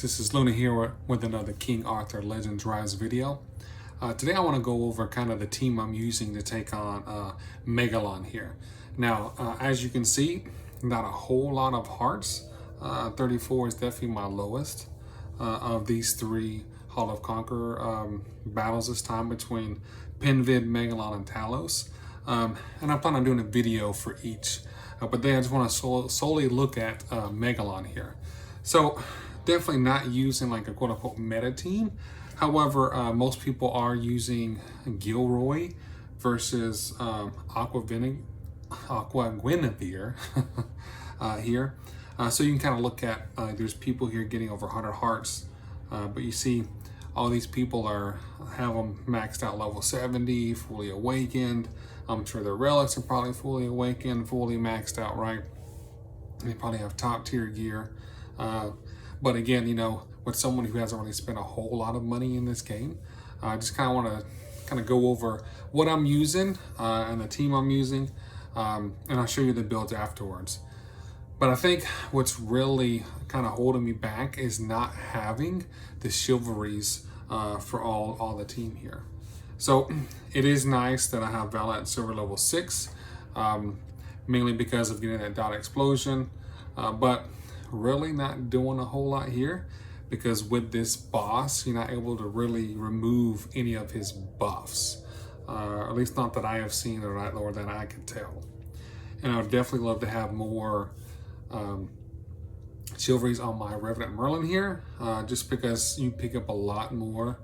this is Luna here with another King Arthur Legends Rise video. Today I want to go over kind of the team I'm using to take on Megalon here. Now, as you can see, not a whole lot of hearts. 34 is definitely my lowest of these three Hall of Conqueror battles this time between Pinvid, Megalon, and Talos. And I plan on doing a video for each. But then I just want to solely look at Megalon here. So definitely not using like a quote unquote meta team. However, most people are using Gilroy versus Aqua Guinevere here. So you can kind of look at, there's people here getting over 100 hearts. But you see all these people have them maxed out level 70, fully awakened. I'm sure their relics are probably fully awakened, fully maxed out, right? They probably have top tier gear. But again, you know, with someone who hasn't really spent a whole lot of money in this game, I just kind of want to kind of go over what I'm using and the team I'm using, and I'll show you the builds afterwards. But I think what's really kind of holding me back is not having the chivalries for all the team here. So it is nice that I have Vala at silver level 6, mainly because of getting that dot explosion, but really not doing a whole lot here because with this boss, you're not able to really remove any of his buffs, at least not that I have seen or that I can tell. And I would definitely love to have more chivalries on my Revenant Merlin here, just because you pick up a lot more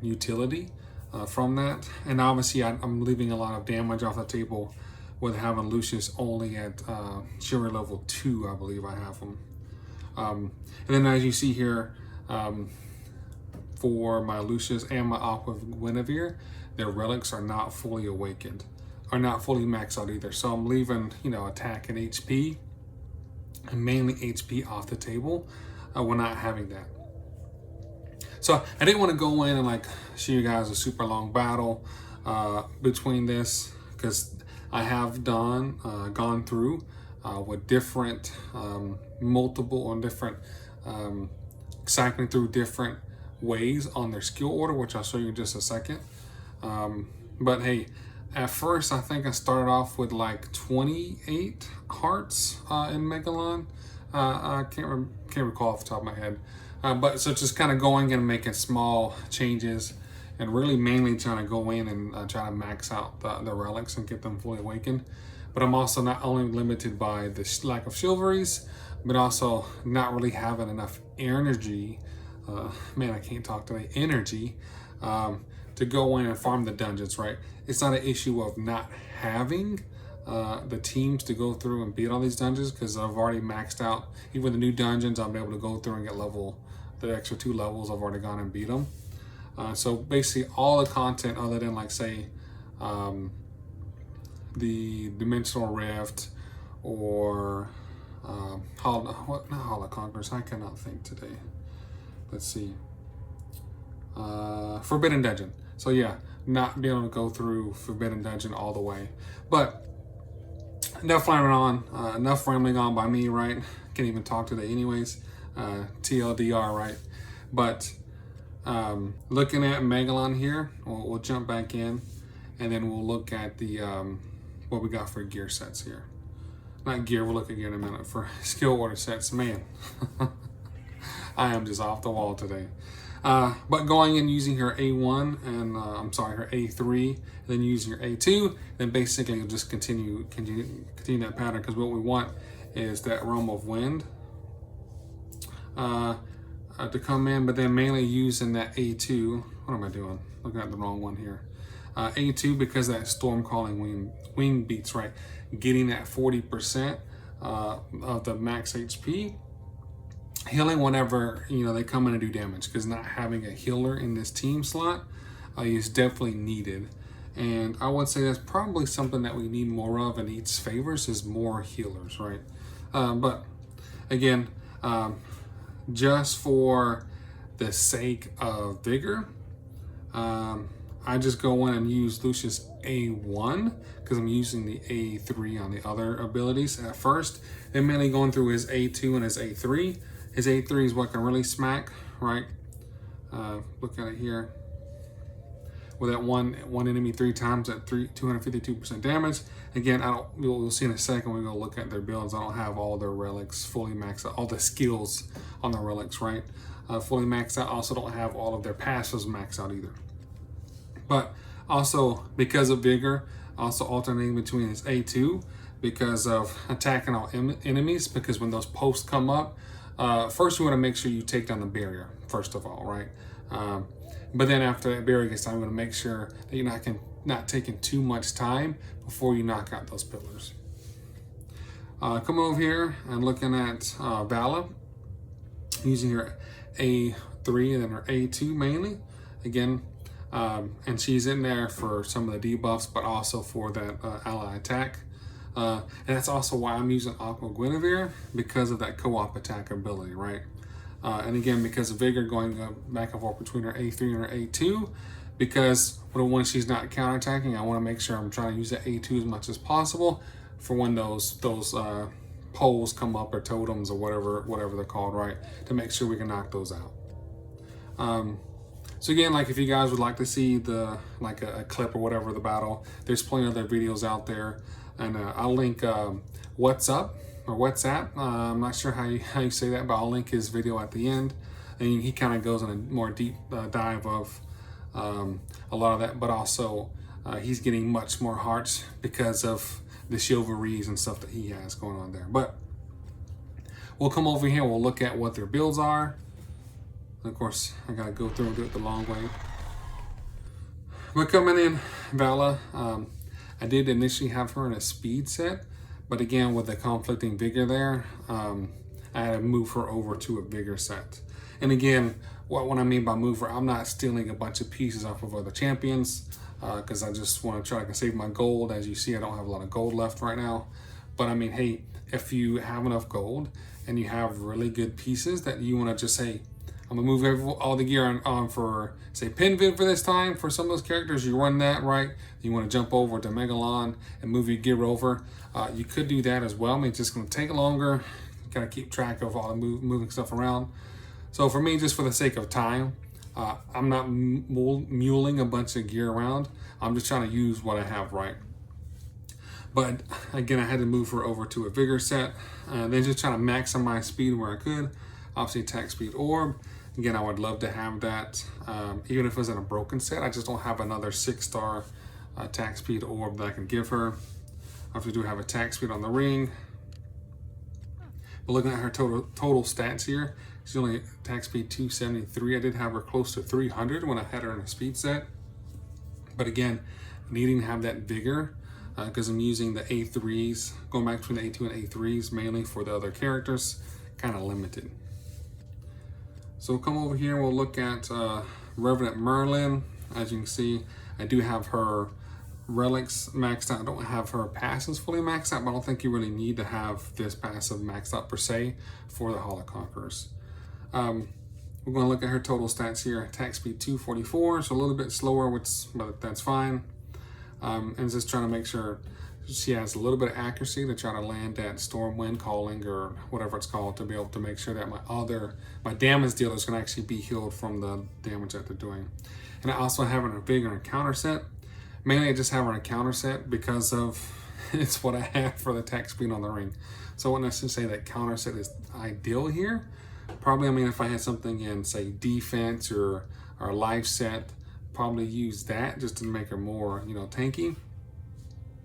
utility from that. And obviously I'm leaving a lot of damage off the table with having Lucius only at chivalry level 2, I believe I have him. And then as you see here, for my Lucius and my Aqua Guinevere, their relics are not fully awakened, are not fully maxed out either. So I'm leaving, you know, attack and HP, and mainly HP off the table when not having that. So I didn't want to go in and like show you guys a super long battle between this, because I have gone through with different cycling through different ways on their skill order, which I'll show you in just a second. But hey, at first I think I started off with like 28 hearts in Megalon. I can't recall off the top of my head. But so just kind of going and making small changes and really mainly trying to go in and try to max out the relics and get them fully awakened. But I'm also not only limited by the lack of chivalries, but also not really having enough energy. Man, I can't talk today. Energy to go in and farm the dungeons, right? It's not an issue of not having the teams to go through and beat all these dungeons, because I've already maxed out even the new dungeons. I'll be able to go through and get the extra 2 levels. I've already gone and beat them. So basically all the content other than like say the Dimensional Rift or Hall of Conquerors, I cannot think today. Let's see. Forbidden Dungeon. So yeah, not being able to go through Forbidden Dungeon all the way. But enough rambling on by me, right? Can't even talk today anyways. TLDR, right? But looking at Megalon here, we'll jump back in and then we'll look at the what we got for gear sets here. Not gear, we'll look at gear in a minute. For skill order sets, man, I am just off the wall today. But going in using her A1 and her A3, and then using her A2, then basically you'll just continue that pattern, because what we want is that Realm of Wind to come in, but then mainly using that A2. What am I doing? Looking at the wrong one here. A2, because that Storm Calling wing beats, right? Getting that 40% of the max HP. Healing whenever, you know, they come in and do damage, because not having a healer in this team slot is definitely needed. And I would say that's probably something that we need more of in each favors, is more healers, right? But again, just for the sake of vigor, I just go in and use Lucius A1 because I'm using the A3 on the other abilities at first. Then mainly going through his A2 and his A3 His A3 is what can really smack, right? Look at it here. With that one enemy 3 times at 252% damage. Again, we'll see in a second when we go look at their builds. I don't have all their relics fully maxed out, all the skills on the relics, right? Fully maxed out. Also don't have all of their passives maxed out either. But also because of Vigor, also alternating between his A2 because of attacking all enemies, because when those posts come up, first you want to make sure you take down the barrier, first of all, right? But then after that barrier gets down, I'm going to make sure that you're not taking too much time before you knock out those pillars. Coming over here and looking at Vala, using her A3 and then her A2 mainly. Again, and she's in there for some of the debuffs, but also for that ally attack. And that's also why I'm using Aqua Guinevere, because of that co-op attack ability, right? And again, because of Vigor going back and forth between her A3 and her A2, because when she's not counterattacking, I want to make sure I'm trying to use that A2 as much as possible for when those poles come up, or totems, or whatever they're called, right? To make sure we can knock those out. So again, like if you guys would like to see a clip or whatever of the battle, there's plenty of other videos out there, and I'll link What's Up or WhatsApp. I'm not sure how you say that, but I'll link his video at the end, and he kind of goes in a more deep dive of a lot of that, but also he's getting much more hearts because of the chivalries and stuff that he has going on there. But we'll come over here, we'll look at what their builds are. Of course, I gotta go through and do it the long way. But coming in, Vala, I did initially have her in a speed set, but again, with the conflicting Vigor there, I had to move her over to a Vigor set. And again, what I mean by move her, I'm not stealing a bunch of pieces off of other champions, because I just want to try to save my gold. As you see, I don't have a lot of gold left right now. But I mean, hey, if you have enough gold and you have really good pieces that you want to just say, I'm gonna move all the gear on for, say, Pinvid for this time. For some of those characters, you run that, right? You want to jump over to Megalon and move your gear over. You could do that as well. I mean, it's just gonna take longer. You gotta keep track of all the moving stuff around. So for me, just for the sake of time, I'm not muling a bunch of gear around. I'm just trying to use what I have, right? But again, I had to move her over to a Vigor set. Then just trying to maximize speed where I could. Obviously, attack speed orb. Again, I would love to have that, even if it was in a broken set. I just don't have another 6-star attack speed orb that I can give her. I have to do have attack speed on the ring. But looking at her total stats here, she's only attack speed 273. I did have her close to 300 when I had her in a speed set. But again, needing to have that Vigor, because I'm using the A3s, going back between the A2 and A3s mainly for the other characters, kind of limited. So we'll come over here and we'll look at Revenant Merlin. As you can see, I do have her relics maxed out. I don't have her passives fully maxed out, but I don't think you really need to have this passive maxed out per se for the Hall of Conquerors. We're going to look at her total stats here. Attack speed 244, so a little bit slower, but that's fine. And just trying to make sure she has a little bit of accuracy to try to land that Stormwind Calling or whatever it's called, to be able to make sure that my damage dealers can actually be healed from the damage that they're doing. And I also have her Vigor and counter set. Mainly I just have her in a counter set because of it's what I have for the attack speed on the ring. So I wouldn't necessarily say that counter set is ideal here. Probably, I mean, if I had something in, say, defense or life set, probably use that just to make her more, tanky.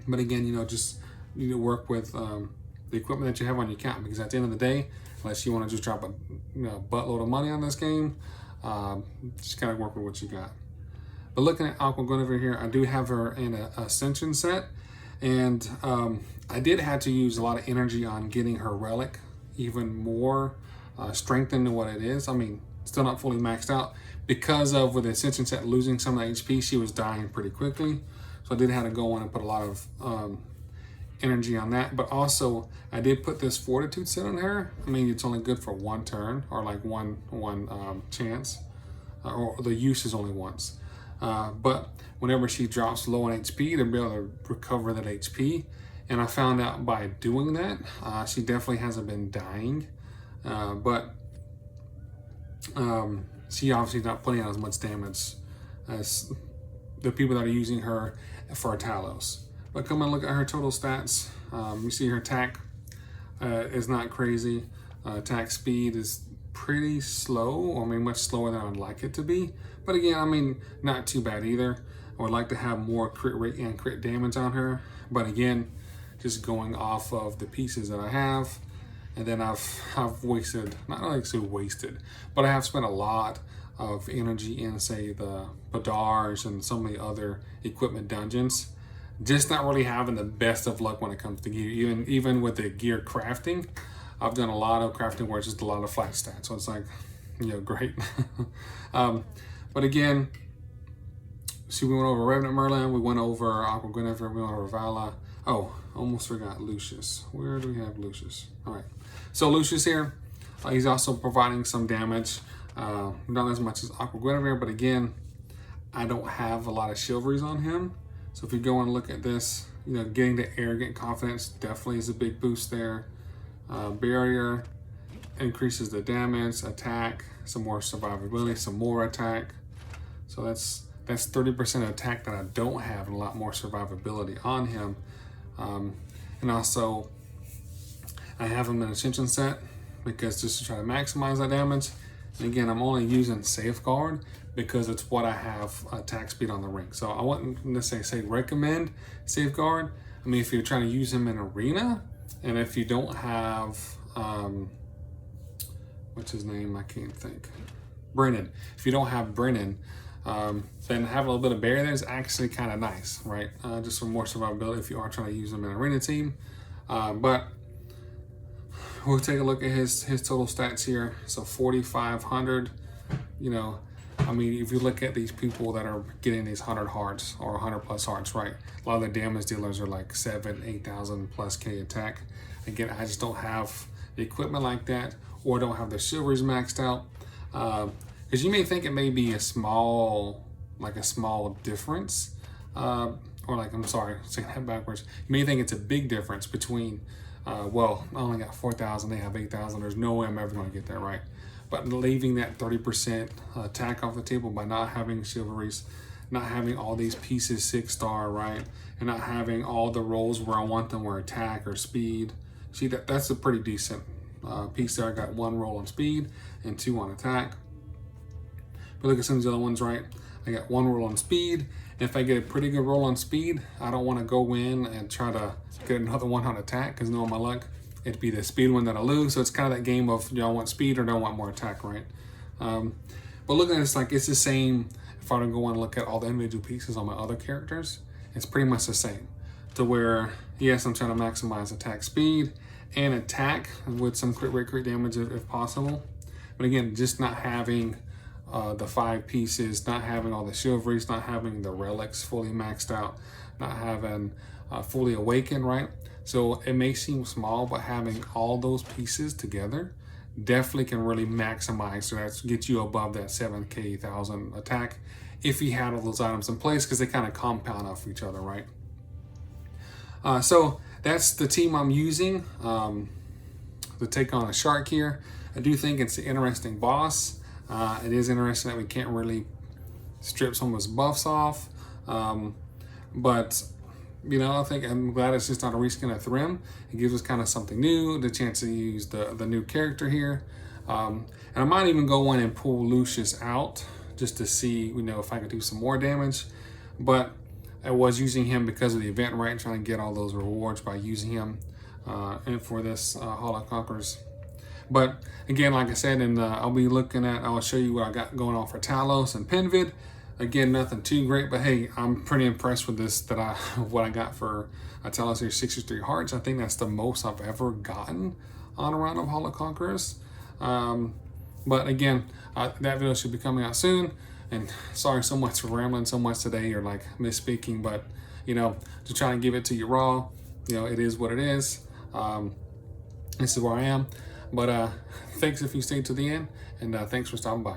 But again, just need to work with the equipment that you have on your account, because at the end of the day, unless you want to just drop a buttload of money on this game, just gotta work with what you got. But looking at Aqua Guinevere here, I do have her in an Ascension set, and I did have to use a lot of energy on getting her relic even more strengthened than what it is. I mean, still not fully maxed out because of, with the Ascension set, losing some of the HP, she was dying pretty quickly. So I did have to go in and put a lot of energy on that. But also, I did put this Fortitude set on her. I mean, it's only good for one turn, or like one chance, or the use is only once. But whenever she drops low on HP, they'll be able to recover that HP. And I found out by doing that, she definitely hasn't been dying. But She obviously not putting out as much damage as the people that are using her for Talos. But come and look at her total stats. You see her attack is not crazy. Attack speed is pretty slow. I mean, much slower than I would like it to be. But again, I mean, not too bad either. I would like to have more crit rate and crit damage on her. But again, just going off of the pieces that I have. And then I've wasted, not like so wasted, but I have spent a lot of energy in, say, the Badars and some of the other equipment dungeons. Just not really having the best of luck when it comes to gear. Even with the gear crafting, I've done a lot of crafting where it's just a lot of flat stats. So it's like, you know, great. But again, see, we went over Revenant Merlin, we went over Aqua Guinevere, we went over Vala. Oh, almost forgot Lucius. Where do we have Lucius? All right. So Lucius here, he's also providing some damage. Not as much as Aqua Guinevere, but again, I don't have a lot of chivalries on him. So if you go and look at this, you know, getting the arrogant confidence definitely is a big boost there. Barrier increases the damage, attack, some more survivability, some more attack. So that's 30% attack that I don't have, and a lot more survivability on him. And also, I have him in Ascension set because just to try to maximize that damage. And again, I'm only using Safeguard because it's what I have attack speed on the ring. So I wouldn't necessarily say recommend Safeguard. I mean, if you're trying to use him in Arena, and if you don't have, what's his name? I can't think. Brennan. If you don't have Brennan, then have a little bit of barrier there is actually kind of nice, right? Just for more survivability if you are trying to use them in an arena team. But we'll take a look at his total stats here. So 4,500, you know, I mean, if you look at these people that are getting these 100 hearts or 100 plus hearts, right? A lot of the damage dealers are like 7,000, 8,000 plus K attack. Again, I just don't have the equipment like that, or don't have the chivalries maxed out. Because you may think it may be a small difference, or like, I'm sorry, saying that backwards. You may think it's a big difference between, well, I only got 4,000, they have 8,000. There's no way I'm ever going to get that right. But leaving that 30% attack off the table by not having chivalries, not having all these pieces 6-star, right? And not having all the rolls where I want them, where attack or speed. See, that's a pretty decent piece there. I got 1 roll on speed and 2 on attack. But look at some of the other ones, right? I got 1 roll on speed. And if I get a pretty good roll on speed, I don't want to go in and try to get another one on attack, because knowing my luck, it'd be the speed one that I lose. So it's kind of that game of, do I want speed or do I want more attack, right? But looking at it, it's like it's the same. If I were to go and look at all the individual pieces on my other characters, it's pretty much the same. To where, yes, I'm trying to maximize attack speed and attack with some crit rate, crit damage if possible. But again, just not having the 5 pieces, not having all the chivalries, not having the relics fully maxed out, not having fully awakened, right? So it may seem small, but having all those pieces together definitely can really maximize. So that gets you above that 7K 1,000 attack if you had all those items in place, because they kind of compound off each other, right? So that's the team I'm using to take on a shark here. I do think it's an interesting boss. It is interesting that we can't really strip some of his buffs off. But, you know, I'm glad it's just not a reskin of Thrym. It gives us kind of something new, the chance to use the new character here. And I might even go in and pull Lucius out just to see, you know, if I could do some more damage. But I was using him because of the event, right? Trying to get all those rewards by using him and for this Hall of Conquerors. But again, like I said, and I'll show you what I got going on for Talos and Penvid. Again, nothing too great, but hey, I'm pretty impressed with this, what I got for Talos here, 63 hearts. I think that's the most I've ever gotten on a round of Hall of Conquerors. But again, that video should be coming out soon. And sorry so much for rambling so much today, or like misspeaking, but you know, to try and give it to you raw, you know, it is what it is. This is where I am. But thanks if you stayed to the end, and thanks for stopping by.